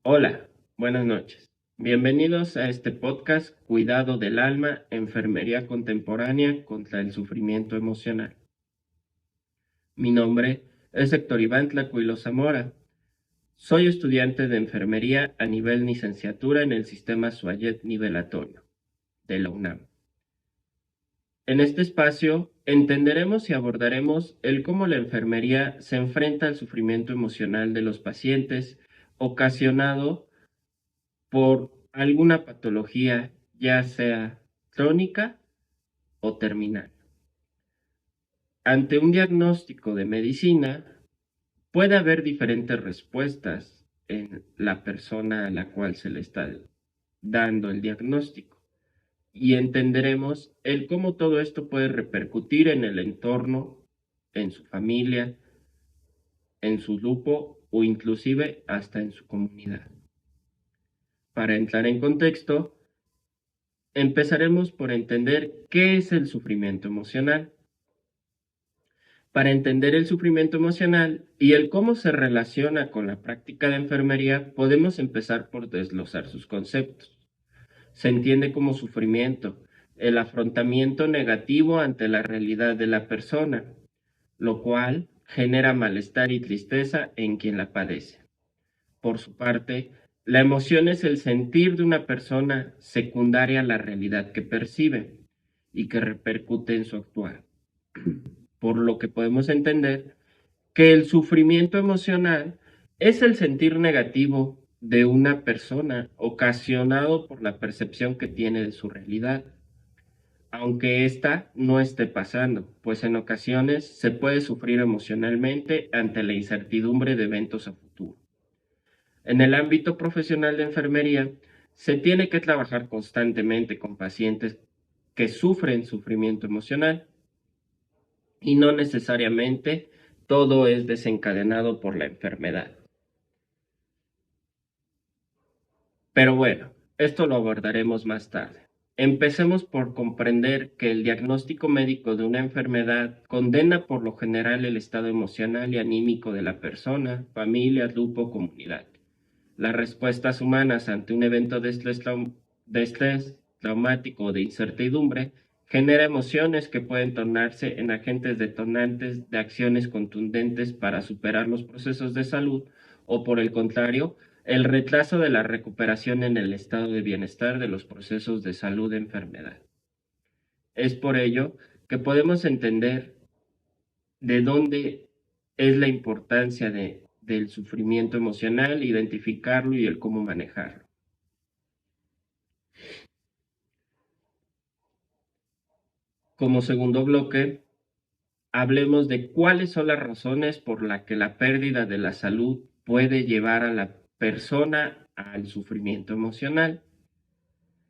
Hola, buenas noches. Bienvenidos a este podcast Cuidado del Alma, Enfermería Contemporánea contra el Sufrimiento Emocional. Mi nombre es Héctor Iván Tlacuilo Zamora. Soy estudiante de enfermería a nivel licenciatura en el sistema Suayet nivelatorio de la UNAM. En este espacio entenderemos y abordaremos el cómo la enfermería se enfrenta al sufrimiento emocional de los pacientes ocasionado por alguna patología, ya sea crónica o terminal. Ante un diagnóstico de medicina, puede haber diferentes respuestas en la persona a la cual se le está dando el diagnóstico y entenderemos el cómo todo esto puede repercutir en el entorno, en su familia, en su grupo o inclusive hasta en su comunidad. Para entrar en contexto, empezaremos por entender qué es el sufrimiento emocional. Para entender el sufrimiento emocional y el cómo se relaciona con la práctica de enfermería, podemos empezar por desglosar sus conceptos. Se entiende como sufrimiento el afrontamiento negativo ante la realidad de la persona, lo cual genera malestar y tristeza en quien la padece. Por su parte, la emoción es el sentir de una persona secundaria a la realidad que percibe y que repercute en su actuar. Por lo que podemos entender que el sufrimiento emocional es el sentir negativo de una persona ocasionado por la percepción que tiene de su realidad, aunque ésta no esté pasando, pues en ocasiones se puede sufrir emocionalmente ante la incertidumbre de eventos a futuro. En el ámbito profesional de enfermería, se tiene que trabajar constantemente con pacientes que sufren sufrimiento emocional y no necesariamente todo es desencadenado por la enfermedad. Pero bueno, esto lo abordaremos más tarde. Empecemos por comprender que el diagnóstico médico de una enfermedad condena por lo general el estado emocional y anímico de la persona, familia, grupo o comunidad. Las respuestas humanas ante un evento de estrés traumático o de incertidumbre genera emociones que pueden tornarse en agentes detonantes de acciones contundentes para superar los procesos de salud o, por el contrario, el retraso de la recuperación en el estado de bienestar de los procesos de salud de enfermedad. Es por ello que podemos entender de dónde es la importancia del sufrimiento emocional, identificarlo y el cómo manejarlo. Como segundo bloque, hablemos de cuáles son las razones por las que la pérdida de la salud puede llevar a la persona al sufrimiento emocional.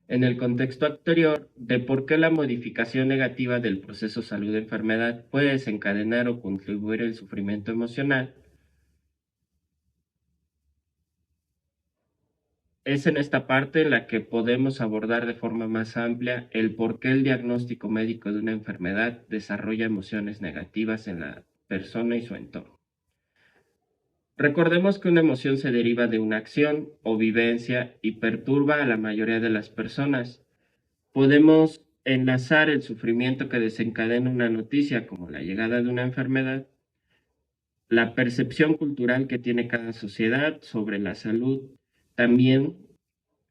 En el contexto anterior, de por qué la modificación negativa del proceso salud-enfermedad puede desencadenar o contribuir al sufrimiento emocional, es en esta parte en la que podemos abordar de forma más amplia el por qué el diagnóstico médico de una enfermedad desarrolla emociones negativas en la persona y su entorno. Recordemos que una emoción se deriva de una acción o vivencia y perturba a la mayoría de las personas. Podemos enlazar el sufrimiento que desencadena una noticia como la llegada de una enfermedad, la percepción cultural que tiene cada sociedad sobre la salud, también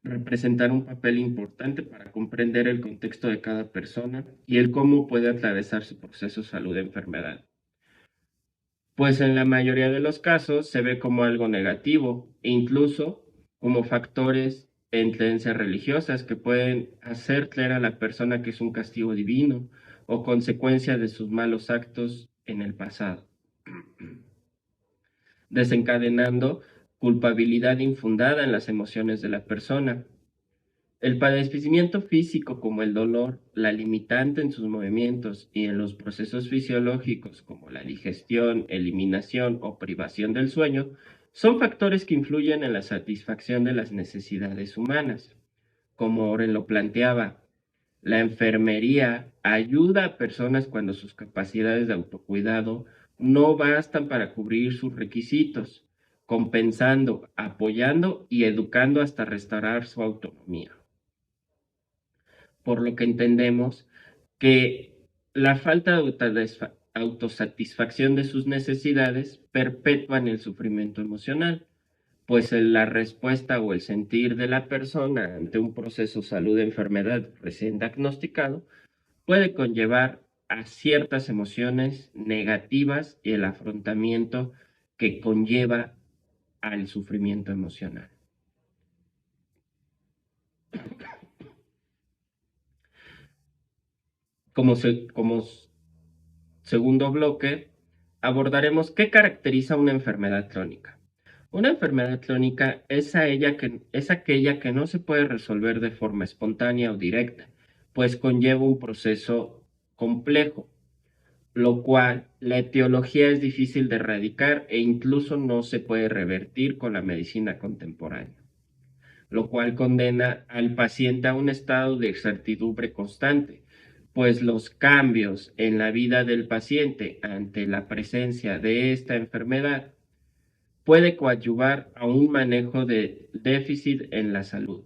representar un papel importante para comprender el contexto de cada persona y el cómo puede atravesar su proceso salud-enfermedad. Pues en la mayoría de los casos se ve como algo negativo, e incluso como factores en creencias religiosas que pueden hacer creer a la persona que es un castigo divino o consecuencia de sus malos actos en el pasado, desencadenando culpabilidad infundada en las emociones de la persona. El padecimiento físico como el dolor, la limitante en sus movimientos y en los procesos fisiológicos como la digestión, eliminación o privación del sueño son factores que influyen en la satisfacción de las necesidades humanas. Como Oren lo planteaba, La enfermería ayuda a personas cuando sus capacidades de autocuidado no bastan para cubrir sus requisitos, compensando, apoyando y educando hasta restaurar su autonomía. Por lo que entendemos que la falta de autosatisfacción de sus necesidades perpetúan el sufrimiento emocional, pues la respuesta o el sentir de la persona ante un proceso salud-enfermedad recién diagnosticado puede conllevar a ciertas emociones negativas y el afrontamiento que conlleva al sufrimiento emocional. Como segundo bloque, abordaremos qué caracteriza una enfermedad crónica. Una enfermedad crónica es aquella que no se puede resolver de forma espontánea o directa, pues conlleva un proceso complejo, lo cual la etiología es difícil de erradicar e incluso no se puede revertir con la medicina contemporánea, lo cual condena al paciente a un estado de incertidumbre constante, pues los cambios en la vida del paciente ante la presencia de esta enfermedad puede coadyuvar a un manejo de déficit en la salud.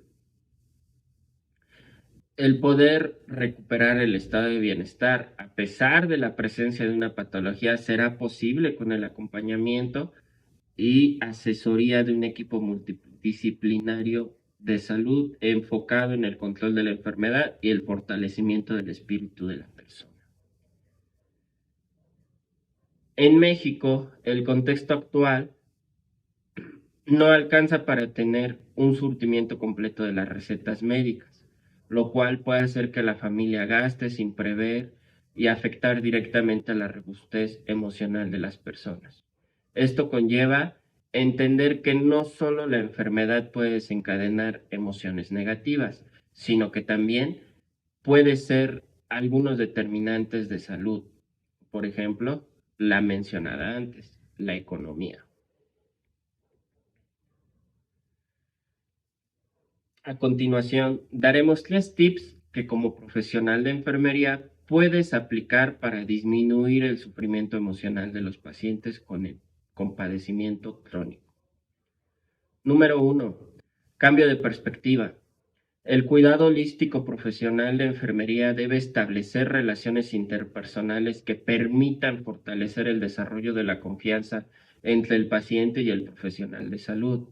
El poder recuperar el estado de bienestar a pesar de la presencia de una patología será posible con el acompañamiento y asesoría de un equipo multidisciplinario de salud enfocado en el control de la enfermedad y el fortalecimiento del espíritu de la persona. En México, el contexto actual no alcanza para tener un surtimiento completo de las recetas médicas, lo cual puede hacer que la familia gaste sin prever y afectar directamente a la robustez emocional de las personas. Esto conlleva entender que no solo la enfermedad puede desencadenar emociones negativas, sino que también puede ser algunos determinantes de salud. Por ejemplo, la mencionada antes, la economía. A continuación, daremos 3 tips que como profesional de enfermería puedes aplicar para disminuir el sufrimiento emocional de los pacientes con padecimiento crónico. Número 1. Cambio de perspectiva. El cuidado holístico profesional de enfermería debe establecer relaciones interpersonales que permitan fortalecer el desarrollo de la confianza entre el paciente y el profesional de salud.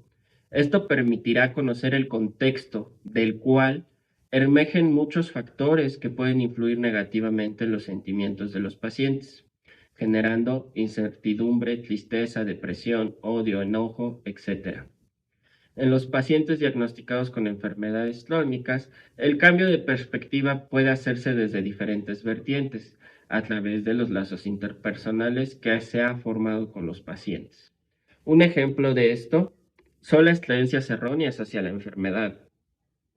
Esto permitirá conocer el contexto del cual emergen muchos factores que pueden influir negativamente en los sentimientos de los pacientes, generando incertidumbre, tristeza, depresión, odio, enojo, etc. En los pacientes diagnosticados con enfermedades crónicas, el cambio de perspectiva puede hacerse desde diferentes vertientes, a través de los lazos interpersonales que se han formado con los pacientes. Un ejemplo de esto son las creencias erróneas hacia la enfermedad.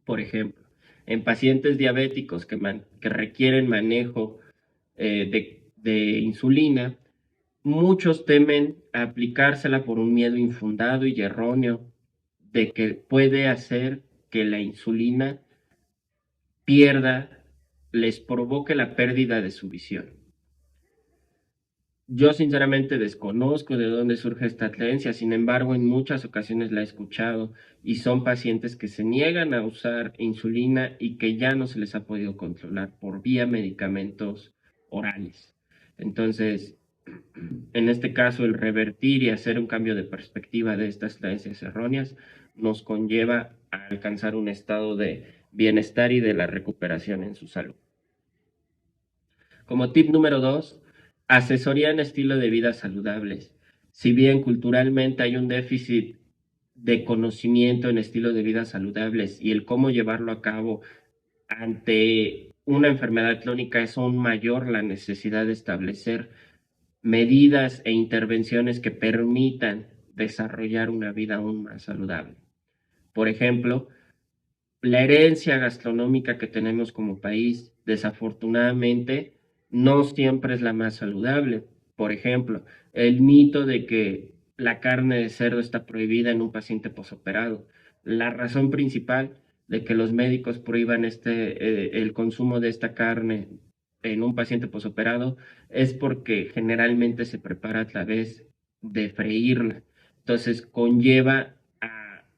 Por ejemplo, en pacientes diabéticos que requieren manejo de insulina, muchos temen aplicársela por un miedo infundado y erróneo de que puede hacer que la insulina les provoque la pérdida de su visión. Yo sinceramente desconozco de dónde surge esta creencia, sin embargo, en muchas ocasiones la he escuchado y son pacientes que se niegan a usar insulina y que ya no se les ha podido controlar por vía medicamentos orales. Entonces, en este caso, el revertir y hacer un cambio de perspectiva de estas creencias erróneas nos conlleva a alcanzar un estado de bienestar y de la recuperación en su salud. Como tip número 2, asesoría en estilo de vida saludables. Si bien culturalmente hay un déficit de conocimiento en estilo de vida saludables y el cómo llevarlo a cabo ante una enfermedad crónica es aún mayor la necesidad de establecer medidas e intervenciones que permitan desarrollar una vida aún más saludable. Por ejemplo, la herencia gastronómica que tenemos como país, desafortunadamente, no siempre es la más saludable. Por ejemplo, el mito de que la carne de cerdo está prohibida en un paciente posoperado. La razón principal, de que los médicos prohíban el consumo de esta carne en un paciente posoperado es porque generalmente se prepara a través de freírla. Entonces conlleva a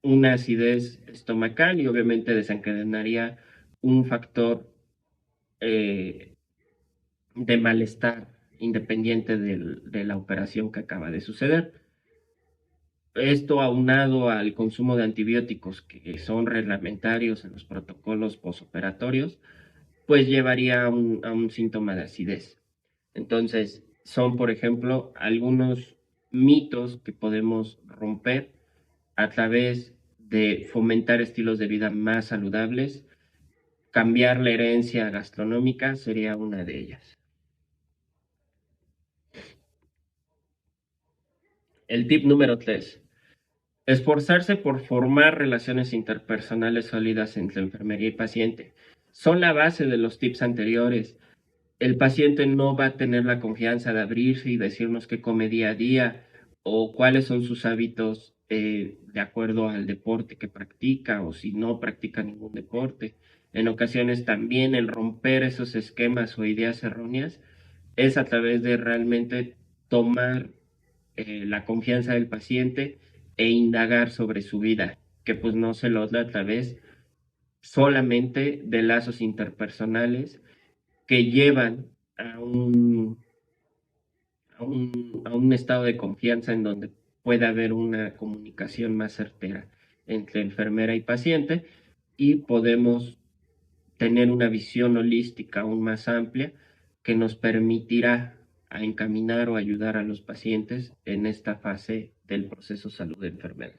una acidez estomacal y obviamente desencadenaría un factor eh, de malestar independiente de la operación que acaba de suceder. Esto aunado al consumo de antibióticos que son reglamentarios en los protocolos posoperatorios, pues llevaría a un síntoma de acidez. Entonces, son, por ejemplo, algunos mitos que podemos romper a través de fomentar estilos de vida más saludables. Cambiar la herencia gastronómica sería una de ellas. El tip número 3. Esforzarse por formar relaciones interpersonales sólidas entre enfermería y paciente. Son la base de los tips anteriores. El paciente no va a tener la confianza de abrirse y decirnos qué come día a día o cuáles son sus hábitos de acuerdo al deporte que practica o si no practica ningún deporte. En ocasiones también el romper esos esquemas o ideas erróneas es a través de realmente tomar la confianza del paciente e indagar sobre su vida, que pues no se los da a través solamente de lazos interpersonales que llevan a a un estado de confianza en donde pueda haber una comunicación más certera entre enfermera y paciente y podemos tener una visión holística aún más amplia que nos permitirá a encaminar o ayudar a los pacientes en esta fase del proceso salud-enfermedad.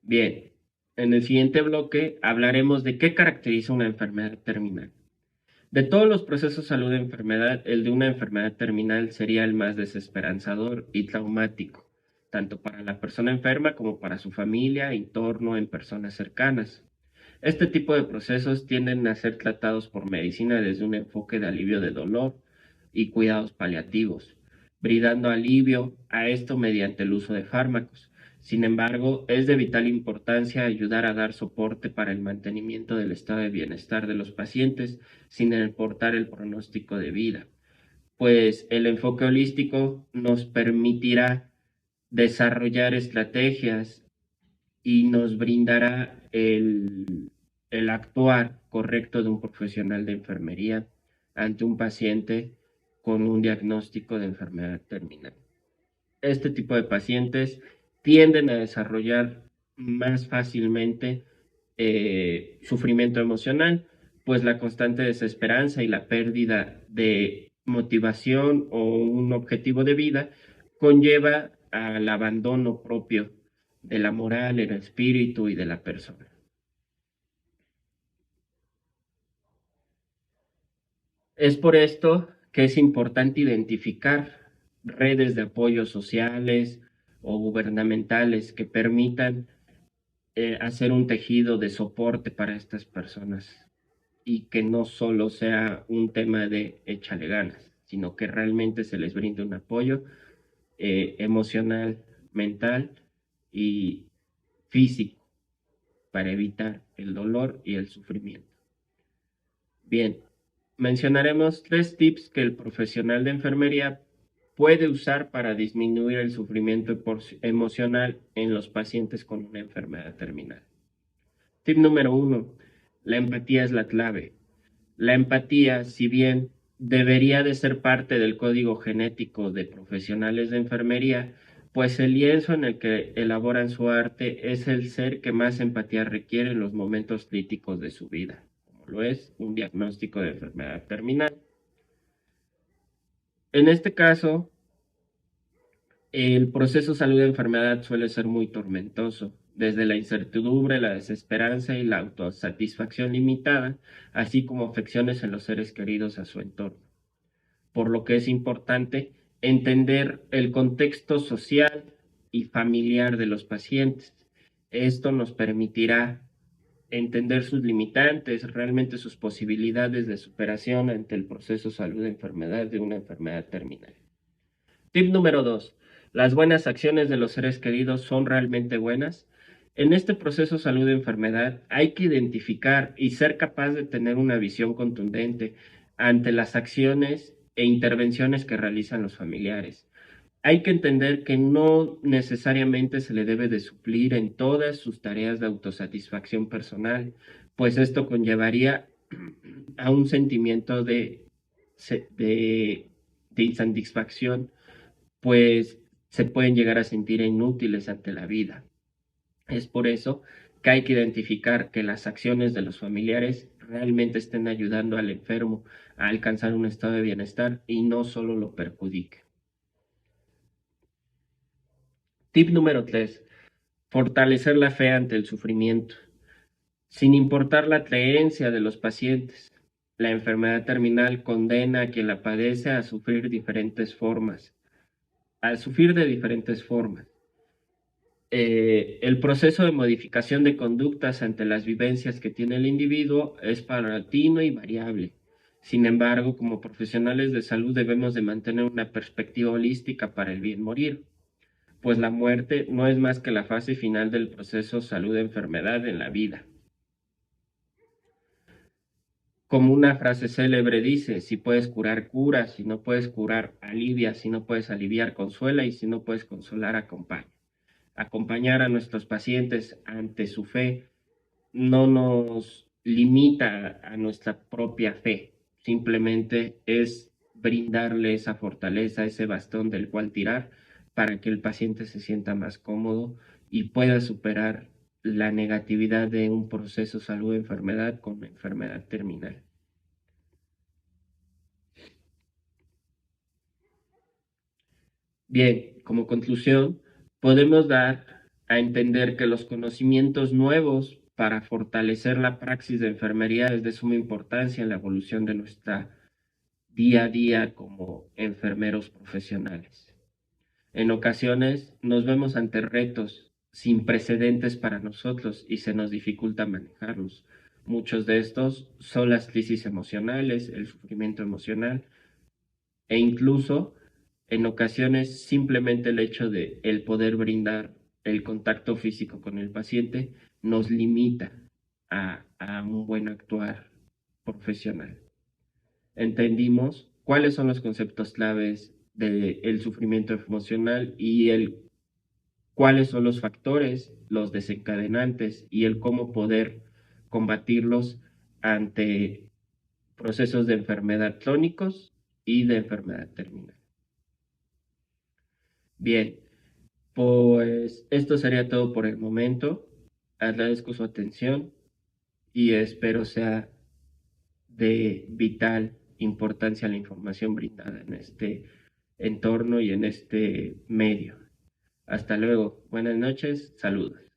Bien, en el siguiente bloque hablaremos de qué caracteriza una enfermedad terminal. De todos los procesos salud-enfermedad, el de una enfermedad terminal sería el más desesperanzador y traumático, tanto para la persona enferma como para su familia, entorno, en personas cercanas. Este tipo de procesos tienden a ser tratados por medicina desde un enfoque de alivio de dolor y cuidados paliativos, brindando alivio a esto mediante el uso de fármacos. Sin embargo, es de vital importancia ayudar a dar soporte para el mantenimiento del estado de bienestar de los pacientes sin importar el pronóstico de vida, pues el enfoque holístico nos permitirá desarrollar estrategias y nos brindará el actuar correcto de un profesional de enfermería ante un paciente con un diagnóstico de enfermedad terminal. Este tipo de pacientes tienden a desarrollar más fácilmente sufrimiento emocional, pues la constante desesperanza y la pérdida de motivación o un objetivo de vida conlleva al abandono propio de la moral, el espíritu y de la persona. Es por esto que es importante identificar redes de apoyo sociales o gubernamentales que permitan hacer un tejido de soporte para estas personas y que no solo sea un tema de échale ganas, sino que realmente se les brinde un apoyo emocional, mental y físico para evitar el dolor y el sufrimiento. Bien, mencionaremos 3 tips que el profesional de enfermería puede usar para disminuir el sufrimiento emocional en los pacientes con una enfermedad terminal. Tip número 1. La empatía es la clave. La empatía, si bien debería de ser parte del código genético de profesionales de enfermería, pues el lienzo en el que elaboran su arte es el ser que más empatía requiere en los momentos críticos de su vida, como lo es un diagnóstico de enfermedad terminal. En este caso, el proceso salud-enfermedad suele ser muy tormentoso, desde la incertidumbre, la desesperanza y la autosatisfacción limitada, así como afecciones en los seres queridos a su entorno. Por lo que es importante entender el contexto social y familiar de los pacientes. Esto nos permitirá entender sus limitantes, realmente sus posibilidades de superación ante el proceso salud-enfermedad de una enfermedad terminal. Tip número 2. Las buenas acciones de los seres queridos son realmente buenas. En este proceso salud-enfermedad hay que identificar y ser capaz de tener una visión contundente ante las acciones e intervenciones que realizan los familiares. Hay que entender que no necesariamente se le debe de suplir en todas sus tareas de autosatisfacción personal, pues esto conllevaría a un sentimiento de insatisfacción, pues se pueden llegar a sentir inútiles ante la vida. Es por eso que hay que identificar que las acciones de los familiares realmente estén ayudando al enfermo a alcanzar un estado de bienestar y no solo lo perjudique. Tip número 3. Fortalecer la fe ante el sufrimiento. Sin importar la creencia de los pacientes, la enfermedad terminal condena a quien la padece a sufrir de diferentes formas. El proceso de modificación de conductas ante las vivencias que tiene el individuo es paulatino y variable. Sin embargo, como profesionales de salud debemos de mantener una perspectiva holística para el bien morir, pues la muerte no es más que la fase final del proceso salud-enfermedad en la vida. Como una frase célebre dice, si puedes curar, cura, si no puedes curar, alivia, si no puedes aliviar, consuela y si no puedes consolar, acompaña. Acompañar a nuestros pacientes ante su fe no nos limita a nuestra propia fe, simplemente es brindarle esa fortaleza, ese bastón del cual tirar para que el paciente se sienta más cómodo y pueda superar la negatividad de un proceso salud-enfermedad con enfermedad terminal. Bien, como conclusión, podemos dar a entender que los conocimientos nuevos para fortalecer la praxis de enfermería es de suma importancia en la evolución de nuestra día a día como enfermeros profesionales. En ocasiones nos vemos ante retos sin precedentes para nosotros y se nos dificulta manejarlos. Muchos de estos son las crisis emocionales, el sufrimiento emocional e incluso en ocasiones simplemente el hecho de el poder brindar el contacto físico con el paciente nos limita a un buen actuar profesional. Entendimos cuáles son los conceptos claves del sufrimiento emocional y cuáles son los factores, los desencadenantes y el cómo poder combatirlos ante procesos de enfermedad crónicos y de enfermedad terminal. Bien, pues esto sería todo por el momento. Agradezco su atención y espero sea de vital importancia la información brindada en este entorno y en este medio. Hasta luego. Buenas noches. Saludos.